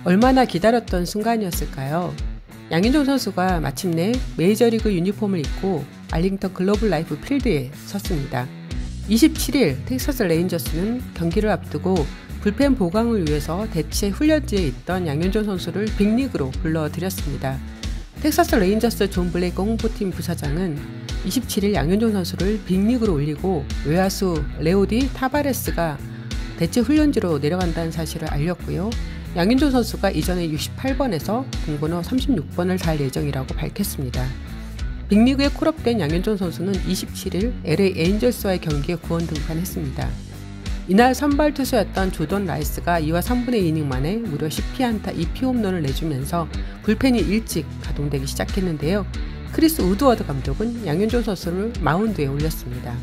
얼마나 기다렸던 순간이었을까요? 양현종 선수가 마침내 메이저리그 유니폼을 입고 알링턴 글로벌 라이프 필드에 섰습니다. 27일 텍사스 레인저스는 경기를 앞두고 불펜 보강을 위해서 대체 훈련지에 있던 양현종 선수를 빅리그로 불러들였습니다. 텍사스 레인저스 존 블레이크 홍보팀 부사장은 27일 양현종 선수를 빅리그로 올리고 외야수 레오디 타바레스가 대체 훈련지로 내려간다는 사실을 알렸고요. 양현종 선수가 이전에 68번에서 등번호 36번을 달 예정이라고 밝혔습니다. 빅리그에 콜업된 양현종 선수는 27일 LA 에인절스와의 경기에 구원 등판했습니다. 이날 선발 투수였던 조던 라이스가 2와 3분의 2이닝 만에 무려 10피안타 2피홈런을 내주면서 불펜이 일찍 가동되기 시작했는데요. 크리스 우드워드 감독은 양현종 선수를 마운드에 올렸습니다.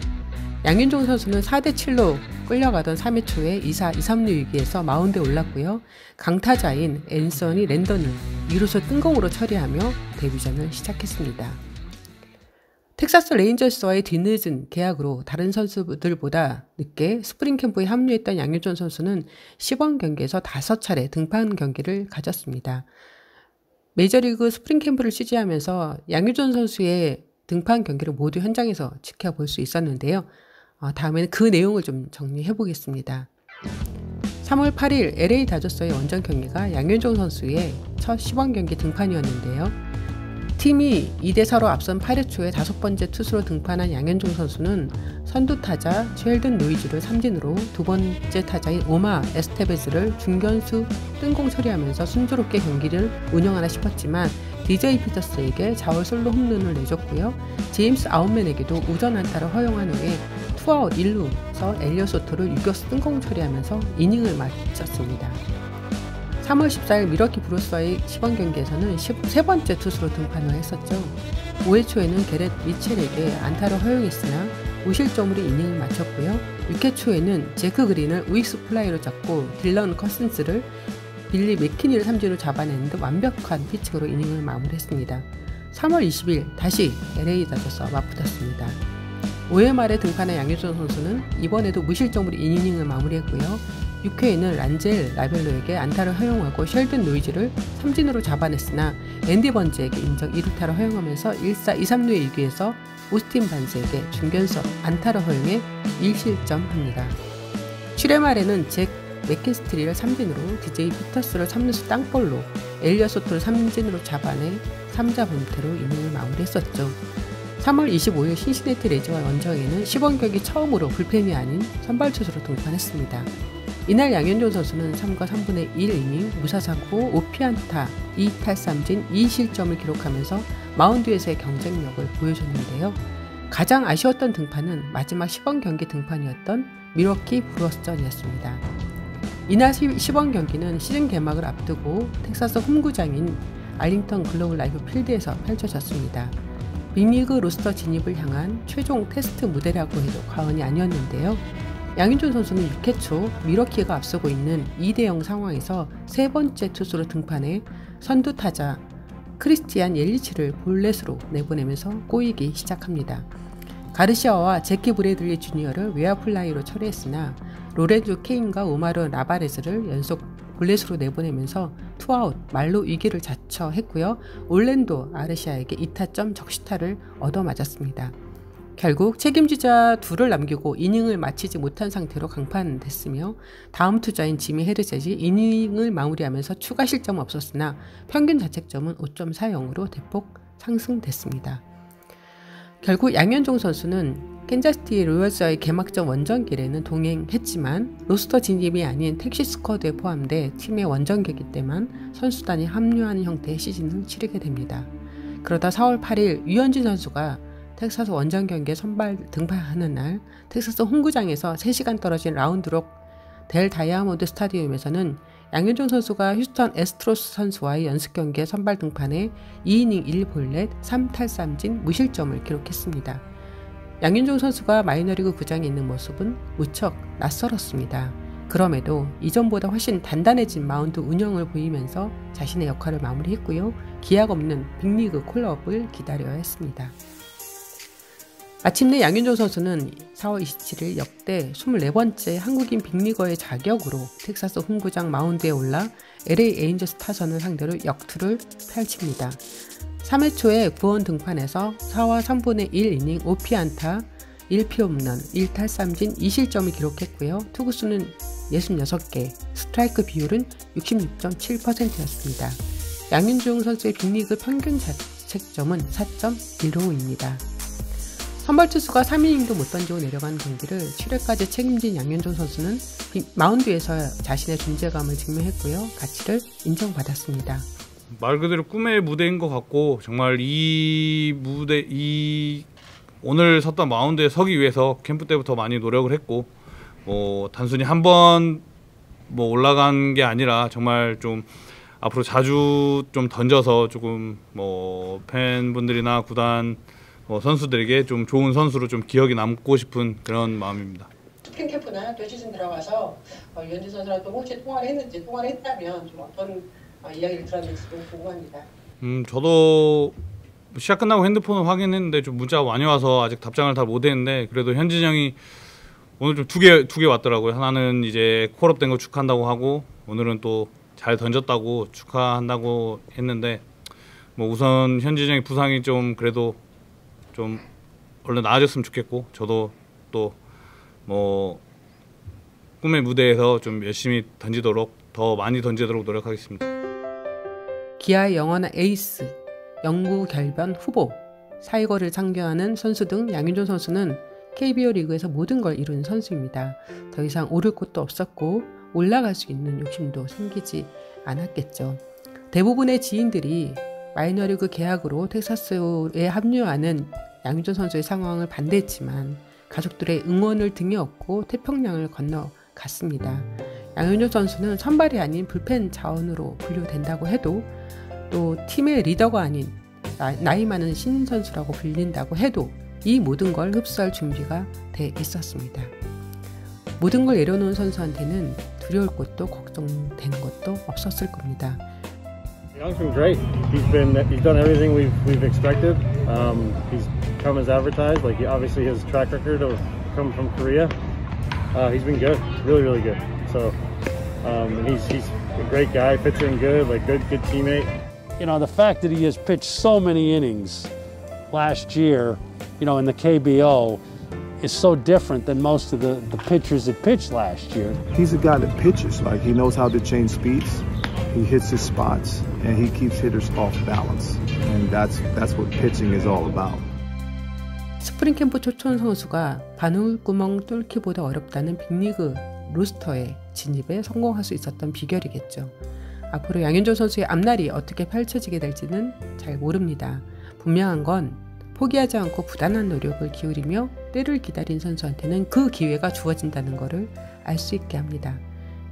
양현종 선수는 4대7로 끌려가던 3회 초에 2사 2-3루 위기에서 마운드에 올랐고요. 강타자인 앤서니 랜던을 2루수 뜬공으로 처리하며 데뷔전을 시작했습니다. 텍사스 레인저스와의 뒤늦은 계약으로 다른 선수들보다 늦게 스프링 캠프에 합류했던 양현종 선수는 시범 경기에서 5차례 등판 경기를 가졌습니다. 메이저리그 스프링 캠프를 취재하면서 양현종 선수의 등판 경기를 모두 현장에서 지켜볼 수 있었는데요. 다음에는 그 내용을 좀 정리해 보겠습니다. 3월 8일 LA 다저스의 원정 경기가 양현종 선수의 첫 시범 경기 등판이었는데요. 팀이 2대4로 앞선 8회 초에 5번째 투수로 등판한 양현종 선수는 선두 타자 쉘든 노이즈를 삼진으로 두 번째 타자인 오마 에스테베즈를 중견수 뜬공 처리하면서 순조롭게 경기를 운영하나 싶었지만 DJ 피터스에게 자월 솔로 홈런을 내줬고요. 제임스 아웃맨에게도 우전 안타를 허용한 후에 투아웃 1루에서 엘리엇 소토를 유격수 뜬공 처리하면서 이닝을 마쳤습니다. 3월 14일 미러키 브루스와의 시범 경기에서는 13번째 투수로 등판을 했었죠. 5회 초에는 게렛 미첼에게 안타를 허용했으나 무실점으로 이닝을 마쳤고요. 6회 초에는 제크 그린을 우익수 플라이로 잡고 딜런 커슨스를 빌리 맥키니를 삼진으로 잡아내는데 완벽한 피칭으로 이닝을 마무리했습니다. 3월 20일 다시 LA 다저스와 맞붙었습니다. 5회 말에 등판한 양현종 선수는 이번에도 무실점으로 이닝을 마무리했고요. 6회에는 란젤 라벨로에게 안타를 허용하고 쉘든 노이즈를 삼진으로 잡아냈으나 앤디 번즈에게 인정 2루타를 허용하면서 1사 2-3루의 위기에서 오스틴 반스에게 중견수 안타를 허용해 1실점합니다. 7회 말에는 잭 맥킨스트리를 삼진으로 DJ 피터스를 3루수 땅볼로 엘리엇 소토를 삼진으로 잡아내 3자 범퇴로 이닝을 마무리했었죠. 3월 25일 신시내티 레이저와 원정에는 시범 경기 처음으로 불펜이 아닌 선발 투수로 등판했습니다. 이날 양현종 선수는 3과 3분의 1이닝 무사사고 5피안타 2탈삼진 2실점을 기록하면서 마운드에서의 경쟁력을 보여줬는데요. 가장 아쉬웠던 등판은 마지막 시범 경기 등판이었던 미러키 브루어스전이었습니다. 이날 시범 경기는 시즌 개막을 앞두고 텍사스 홈구장인 알링턴 글로벌 라이프 필드에서 펼쳐졌습니다. 빅리그 로스터 진입을 향한 최종 테스트 무대라고 해도 과언이 아니었는데요. 양현종 선수는 6회 초 미러키가 앞서고 있는 2대0 상황에서 세 번째 투수로 등판해 선두 타자 크리스티안 옐리치를 볼넷으로 내보내면서 꼬이기 시작합니다. 가르시아와 제키 브래들리 주니어를 외야 플라이로 처리했으나 로렌조 케인과 오마르 라바레스를 연속 볼넷으로 내보내면서 투아웃 말로 위기를 자처했고요. 올랜도 아르시아에게 2타점 적시타를 얻어맞았습니다. 결국 책임지자 둘을 남기고 이닝을 마치지 못한 상태로 강판됐으며 다음 투자인 지미 헤르셋이 이닝을 마무리하면서 추가 실점은 없었으나 평균 자책점은 5.40으로 대폭 상승됐습니다. 결국 양현종 선수는 캔자스시티 로열스와의 개막전 원정길에는 동행했지만 로스터 진입이 아닌 택시 스쿼드에 포함돼 팀의 원정객일 때만 선수단이 합류하는 형태의 시즌을 치르게 됩니다. 그러다 4월 8일 유현진 선수가 텍사스 원정 경기에 선발 등판하는 날 텍사스 홈구장에서 3시간 떨어진 라운드록 델 다이아몬드 스타디움에서는 양현종 선수가 휴스턴 애스트로스 선수와의 연습 경기에 선발 등판해 2이닝 1볼넷 3탈삼진 무실점을 기록했습니다. 양현종 선수가 마이너리그 구장에 있는 모습은 무척 낯설었습니다. 그럼에도 이전보다 훨씬 단단해진 마운드 운영을 보이면서 자신의 역할을 마무리했고요. 기약 없는 빅리그 콜업을 기다려야 했습니다. 마침내 양윤종 선수는 4월 27일 역대 24번째 한국인 빅리거의 자격으로 텍사스 홈구장 마운드에 올라 LA 에인저스 타선을 상대로 역투를 펼칩니다. 3회 초에 9원 등판에서 4와 3분의 1 이닝 5피안타 1피 홈런 1탈삼진 2실점을 기록했고요. 투구수는 66개, 스트라이크 비율은 66.7%였습니다. 양윤종 선수의 빅리그 평균 자책점은 4.15입니다. 선발 투수가 3이닝도 못 던지고 내려간 경기를 7회까지 책임진 양윤종 선수는 마운드에서 자신의 존재감을 증명했고요. 가치를 인정받았습니다. 말 그대로 꿈의 무대인 것 같고 정말 오늘 섰던 마운드에 서기 위해서 캠프 때부터 많이 노력을 했고 단순히 한 번 올라간 게 아니라 정말 좀 앞으로 자주 좀 던져서 조금 팬분들이나 구단 선수들에게 좀 좋은 선수로 좀 기억이 남고 싶은 그런 마음입니다. 스프링 캠프나 또 시즌 들어가서 유현진 선수랑 또 혹시 통화를 했다면 좀 어떤 이야기를 들었는지 좀 궁금합니다. 저도 시합 끝나고 핸드폰을 확인했는데 좀 문자가 많이 와서 아직 답장을 다 못했는데 그래도 현진 형이 오늘 좀 두 개 왔더라고요. 하나는 이제 콜업 된 거 축하한다고 하고 오늘은 또 잘 던졌다고 축하한다고 했는데 우선 현진 형이 부상이 좀 그래도 좀 얼른 나아졌으면 좋겠고 저도 또 꿈의 무대에서 좀 열심히 던지도록 더 많이 던지도록 노력하겠습니다. 기아의 영원한 에이스, 영구 결변 후보, 사이거를 창경하는 선수 등 양윤종 선수는 KBO 리그에서 모든 걸 이룬 선수입니다. 더 이상 오를 곳도 없었고 올라갈 수 있는 욕심도 생기지 않았겠죠. 대부분의 지인들이 마이너리그 계약으로 텍사스에 합류하는 양윤종 선수의 상황을 반대했지만 가족들의 응원을 등에 업고 태평양을 건너갔습니다. 양윤종 선수는 선발이 아닌 불펜 자원으로 분류된다고 해도 또 팀의 리더가 아닌 나이 많은 신인 선수라고 불린다고 해도 이 모든 걸 흡수할 준비가 돼 있었습니다. 모든 걸 내려놓은 선수한테는 두려울 것도 걱정된 것도 없었을 겁니다. Young's been great. He's done everything we've expected. He's come as advertised. Like obviously his track record of coming from Korea, he's been good, really good. So and he's a great guy, fits in good, like good teammate. You know, the fact that he has pitched so many innings last year, in the KBO, is so different than most of the pitchers that pitched last year. He's a guy that pitches, like he knows how to change speeds. He hits his spots and he keeps hitters off balance. And that's what pitching is all about. 스프링 캠프 초청 선수가 바늘구멍 뚫기보다 어렵다는 빅리그 로스터의 진입에 성공할 수 있었던 비결이겠죠. 앞으로 양윤종 선수의 앞날이 어떻게 펼쳐지게 될지는 잘 모릅니다. 분명한 건 포기하지 않고 부단한 노력을 기울이며 때를 기다린 선수한테는 그 기회가 주어진다는 것을 알 수 있게 합니다.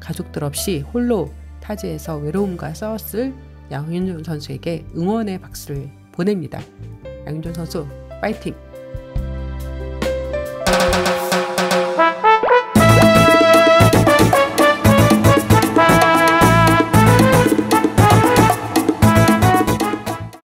가족들 없이 홀로 타지에서 외로움과 싸웠을 양윤종 선수에게 응원의 박수를 보냅니다. 양윤종 선수 파이팅!